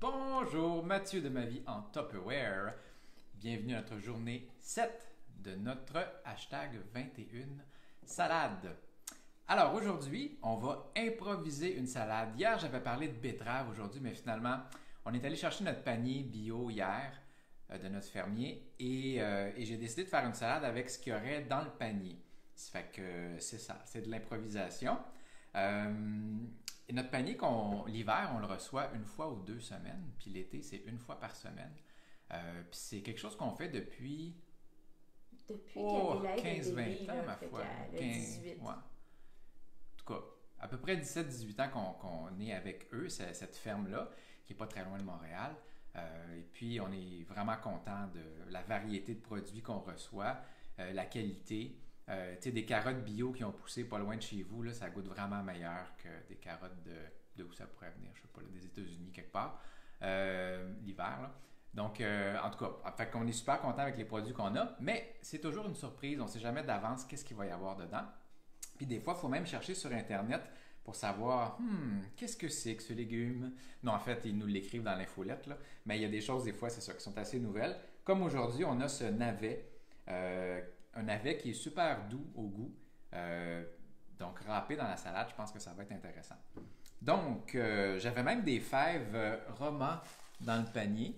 Bonjour, Mathieu de ma vie en Tupperware. Bienvenue à notre journée 7 de notre hashtag 21 salade. Alors aujourd'hui, on va improviser une salade. Hier, j'avais parlé de betterave aujourd'hui, mais finalement, on est allé chercher notre panier bio hier de notre fermier et j'ai décidé de faire une salade avec ce qu'il y aurait dans le panier. Ça fait que c'est ça, c'est de l'improvisation. Et notre panier, l'hiver, on le reçoit une fois ou 2 semaines, puis l'été, c'est une fois par semaine. Puis c'est quelque chose qu'on fait depuis Depuis qu'Adélaïde 15-20 ans, ma foi. le 18. Ouais. En tout cas, à peu près 17-18 ans qu'on est avec eux, cette ferme-là, qui n'est pas très loin de Montréal. Et puis, on est vraiment content de la variété de produits qu'on reçoit, la qualité. Tu sais, des carottes bio qui ont poussé pas loin de chez vous, là, ça goûte vraiment meilleur que des carottes de où ça pourrait venir, je sais pas, là, des États-Unis quelque part, l'hiver, là. Donc, en tout cas, fait qu'on est super content avec les produits qu'on a, mais c'est toujours une surprise, on ne sait jamais d'avance qu'est-ce qu'il va y avoir dedans. Puis des fois, il faut même chercher sur Internet pour savoir, qu'est-ce que c'est que ce légume? Non, en fait, ils nous l'écrivent dans l'infolette, là, mais il y a des choses, des fois, c'est ça, qui sont assez nouvelles. Comme aujourd'hui, on a ce navet, un navet qui est super doux au goût. Donc, râpé dans la salade, je pense que ça va être intéressant. Donc, j'avais même des fèves Roma dans le panier.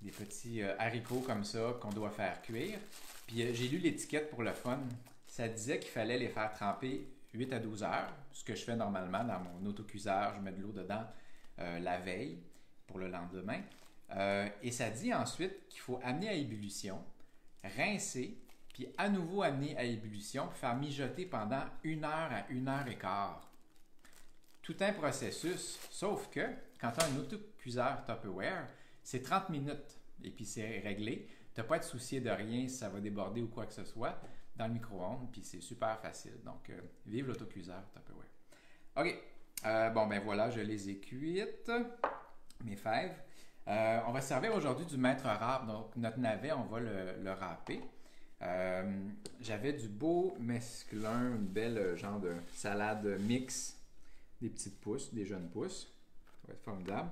Des petits haricots comme ça qu'on doit faire cuire. Puis, j'ai lu l'étiquette pour le fun. Ça disait qu'il fallait les faire tremper 8 à 12 heures, ce que je fais normalement dans mon autocuiseur. Je mets de l'eau dedans la veille pour le lendemain. Et ça dit ensuite qu'il faut amener à ébullition, rincer, puis à nouveau amener à ébullition, puis faire mijoter pendant 1 heure à 1 heure et quart. Tout un processus, sauf que quand tu as un autocuiseur Tupperware, c'est 30 minutes et puis c'est réglé. Tu n'as pas à te soucier de rien si ça va déborder ou quoi que ce soit dans le micro-ondes, puis c'est super facile. Donc, vive l'autocuiseur Tupperware. OK, bon ben voilà, je les ai cuites, mes fèves. On va se servir aujourd'hui du maître râpe. Donc, notre navet, on va le râper. J'avais du beau mesclun, une belle genre de salade mix, des petites pousses, des jeunes pousses. Ça va être formidable.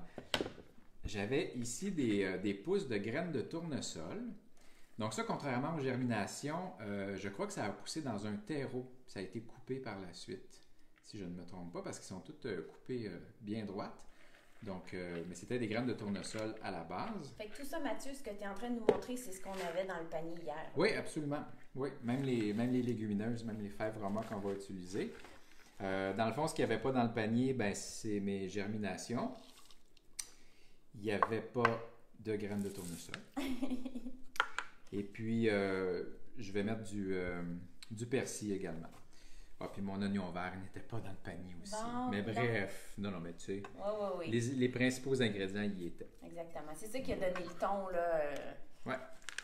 J'avais ici des pousses de graines de tournesol. Donc ça, contrairement aux germinations, je crois que ça a poussé dans un terreau. Ça a été coupé par la suite, si je ne me trompe pas, parce qu'ils sont toutes coupées bien droites. Donc, mais c'était des graines de tournesol à la base. Fait que tout ça, Mathieu, ce que tu es en train de nous montrer, c'est ce qu'on avait dans le panier hier. Oui, absolument. Oui, même les légumineuses, même les fèves Roma qu'on va utiliser. Dans le fond, ce qu'il n'y avait pas dans le panier, ben, c'est mes germinations. Il n'y avait pas de graines de tournesol. Et puis, je vais mettre du persil également. Ah, puis mon oignon vert n'était pas dans le panier aussi. Bon, mais bref, non, mais tu sais, Oui. les principaux ingrédients y étaient. Exactement. C'est ça qui a donné le ton, là. Ouais,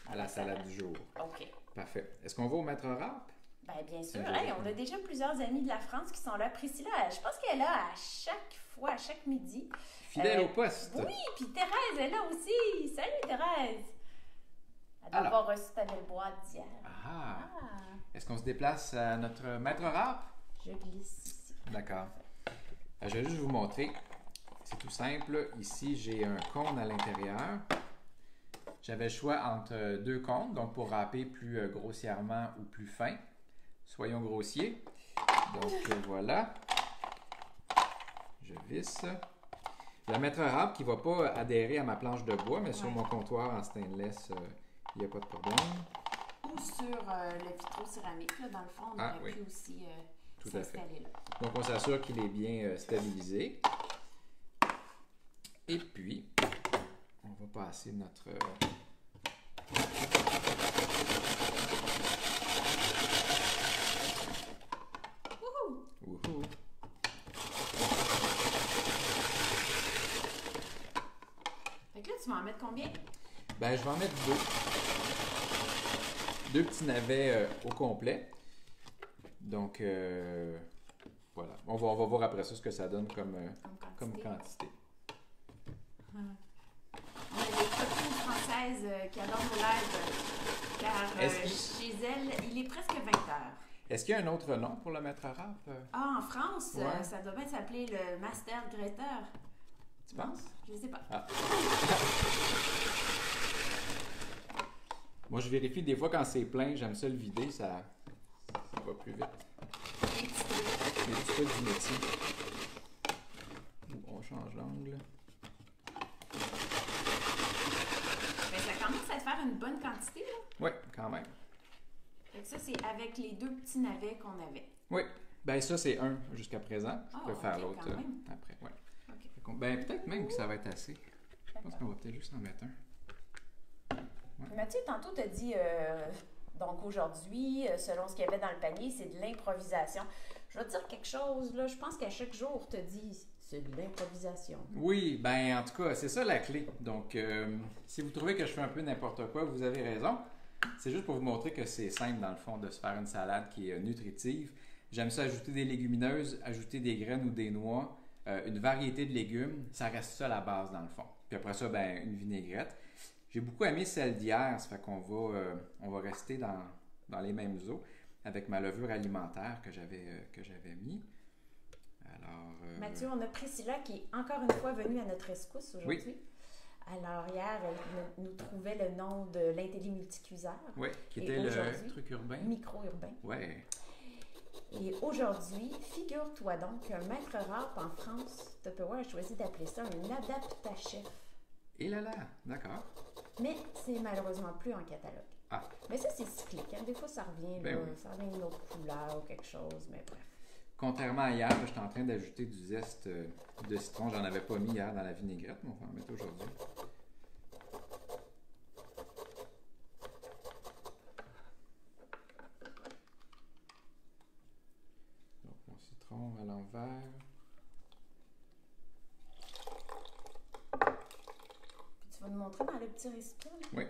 à la salade du jour. OK. Parfait. Est-ce qu'on va au maître râpe? Ben, bien sûr. Hey, on a déjà plusieurs amis de la France qui sont là. Priscilla, je pense qu'elle est là à chaque fois, à chaque midi. Fidèle au poste. Oui, puis Thérèse est là aussi. Salut, Thérèse. Elle doit avoir reçu ta belle boîte d'hier. Ah. Est-ce qu'on se déplace à notre maître râpe? Je glisse ici. D'accord. Je vais juste vous montrer. C'est tout simple. Ici, j'ai un cône à l'intérieur. J'avais le choix entre 2 cônes, donc pour râper plus grossièrement ou plus fin. Soyons grossiers. Donc voilà. Je visse. Le maître râpe qui ne va pas adhérer à ma planche de bois, mais sur mon comptoir en stainless, il n'y a pas de problème. Ou sur le vitrocéramique, là, dans le fond, on aurait pu aussi s'installer là. Donc, on s'assure qu'il est bien stabilisé. Et puis, on va passer notre... Wouhou! Fait que là, tu vas en mettre combien? Ben, je vais en mettre 2 petits navets au complet. Donc, voilà. On va voir après ça ce que ça donne comme quantité. On a des copines françaises qui adorent le live, car chez elles, il est presque 20 heures. Est-ce qu'il y a un autre nom pour le maître râpe? Ah, en France, ça doit bien s'appeler le Master Grater. Tu penses? Je sais pas. Ah. Moi, je vérifie des fois quand c'est plein, j'aime ça le vider, ça va plus vite. Les petits trucs du métier. On change l'angle. Ben, ça commence à te faire une bonne quantité, là. Oui, quand même. Fait que ça, c'est avec les 2 petits navets qu'on avait. Oui. Ben ça, c'est un jusqu'à présent. Je pourrais faire ok, l'autre après. Ouais. Okay. Ben peut-être même que ça va être assez. Je pense qu'on va peut-être juste en mettre un. Ouais. Mathieu, tantôt, tu as dit, donc aujourd'hui, selon ce qu'il y avait dans le panier, c'est de l'improvisation. Je vais te dire quelque chose, là. Je pense qu'à chaque jour, tu te dis, c'est de l'improvisation. Oui, ben en tout cas, c'est ça la clé. Donc, si vous trouvez que je fais un peu n'importe quoi, vous avez raison. C'est juste pour vous montrer que c'est simple, dans le fond, de se faire une salade qui est nutritive. J'aime ça ajouter des légumineuses, ajouter des graines ou des noix, une variété de légumes. Ça reste ça la base, dans le fond. Puis après ça, ben une vinaigrette. J'ai beaucoup aimé celle d'hier, ça fait qu'on va rester dans les mêmes eaux avec ma levure alimentaire que j'avais mis. Alors, Mathieu, on a Priscilla qui est encore une fois venue à notre rescousse aujourd'hui. Oui. Alors, hier, elle nous trouvait le nom de l'Intellimulticuiseur. Oui, qui était le truc urbain. Micro-urbain. Oui. Et aujourd'hui, figure-toi donc qu'un maître rare en France, Tupperware, a choisi d'appeler ça un adaptachef. Et là, d'accord. Mais c'est malheureusement plus en catalogue. Ah. Mais ça, c'est cyclique. Hein? Des fois, ça revient, ben là, oui. Ça revient une autre couleur ou quelque chose, mais bref. Contrairement à hier, j'étais en train d'ajouter du zeste de citron. J'en avais pas mis hier dans la vinaigrette, mais on va en mettre aujourd'hui. Donc, mon citron à l'envers. Puis tu vas nous montrer dans le petit récipient? Là? Oui.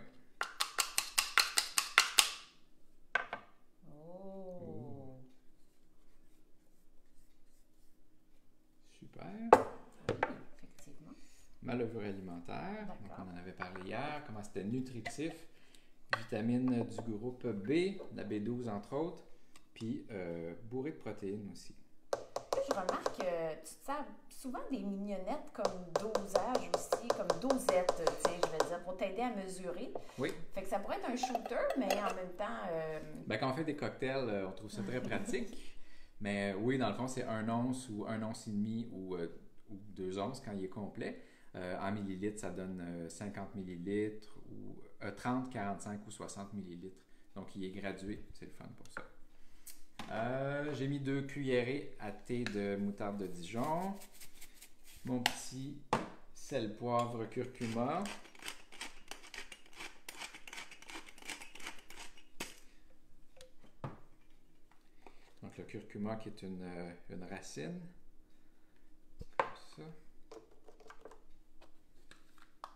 Oh! Super. Oui, effectivement. Ma levure alimentaire. Donc, D'accord. on en avait parlé hier. Comment c'était nutritif. Vitamines du groupe B, la B12 entre autres. Puis bourré de protéines aussi. Je remarque que tu te sers souvent des mignonnettes comme dosage aussi, comme dosette, tu sais, je veux dire, pour t'aider à mesurer. Oui. Fait que ça pourrait être un shooter, mais en même temps... Ben, quand on fait des cocktails, on trouve ça très pratique. Mais oui, dans le fond, c'est 1 once ou 1 once et demi ou 2 onces quand il est complet. En millilitres, ça donne 50 millilitres ou 30, 45 ou 60 millilitres. Donc, il est gradué. C'est le fun pour ça. J'ai mis 2 cuillerées à thé de moutarde de Dijon. Mon petit sel, poivre, curcuma. Donc, le curcuma qui est une racine. Comme ça.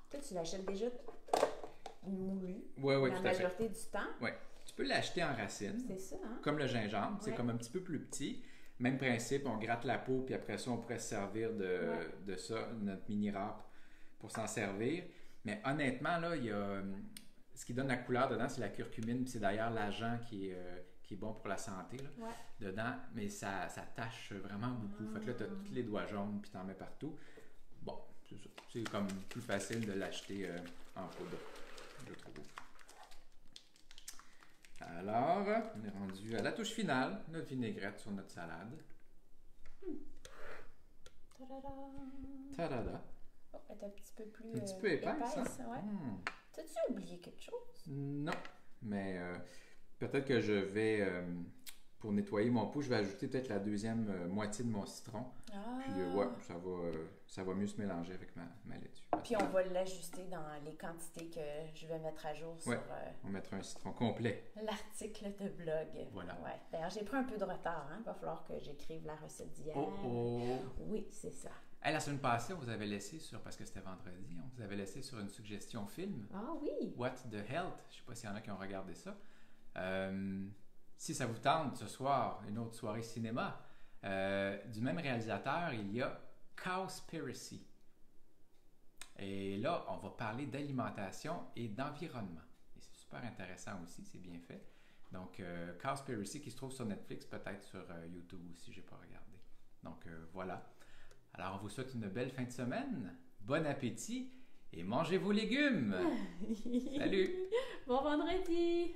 Toi, tu l'achètes déjà moulu. Oui, la tout à fait. majorité du temps. Ouais. Tu peux l'acheter en racine. C'est ça, hein? Comme le gingembre, c'est Ouais. comme un petit peu plus petit. Même principe, on gratte la peau, puis après ça, on pourrait se servir de ça, notre mini râpe, pour s'en servir. Mais honnêtement, là, il y a, ce qui donne la couleur dedans, c'est la curcumine, puis c'est d'ailleurs l'agent qui est bon pour la santé là, dedans, mais ça tâche vraiment beaucoup. Fait que là, tu as tous les doigts jaunes, puis tu en mets partout. Bon, c'est ça. C'est comme plus facile de l'acheter en poudre, je trouve. Alors, on est rendu à la touche finale, notre vinaigrette sur notre salade. Ta-da-da! Ta-da-da! Oh, elle est un petit peu plus Un petit peu épaisse, hein? ouais. Hmm. T'as-tu oublié quelque chose? Non, mais peut-être que je vais, pour nettoyer mon pot, je vais ajouter peut-être la deuxième moitié de mon citron. Ah! Puis ouais, ça va mieux se mélanger avec ma laitue. Puis on va l'ajuster dans les quantités que je vais mettre à jour sur On mettra un citron complet. l'article de blog. Voilà. Ouais. D'ailleurs, j'ai pris un peu de retard. Hein? Il va falloir que j'écrive la recette d'hier. Oh! Oui, c'est ça. Hey, la semaine passée, on vous avait laissé parce que c'était vendredi, on vous avait laissé sur une suggestion film. Ah oui! What the Health? Je ne sais pas s'il y en a qui ont regardé ça. Si ça vous tente, ce soir, une autre soirée cinéma, du même réalisateur, il y a Cowspiracy. Et là, on va parler d'alimentation et d'environnement. Et c'est super intéressant aussi, c'est bien fait. Donc, Cowspiracy qui se trouve sur Netflix, peut-être sur YouTube aussi, je n'ai pas regardé. Donc, voilà. Alors, on vous souhaite une belle fin de semaine. bon appétit et mangez vos légumes! Salut! Bon vendredi!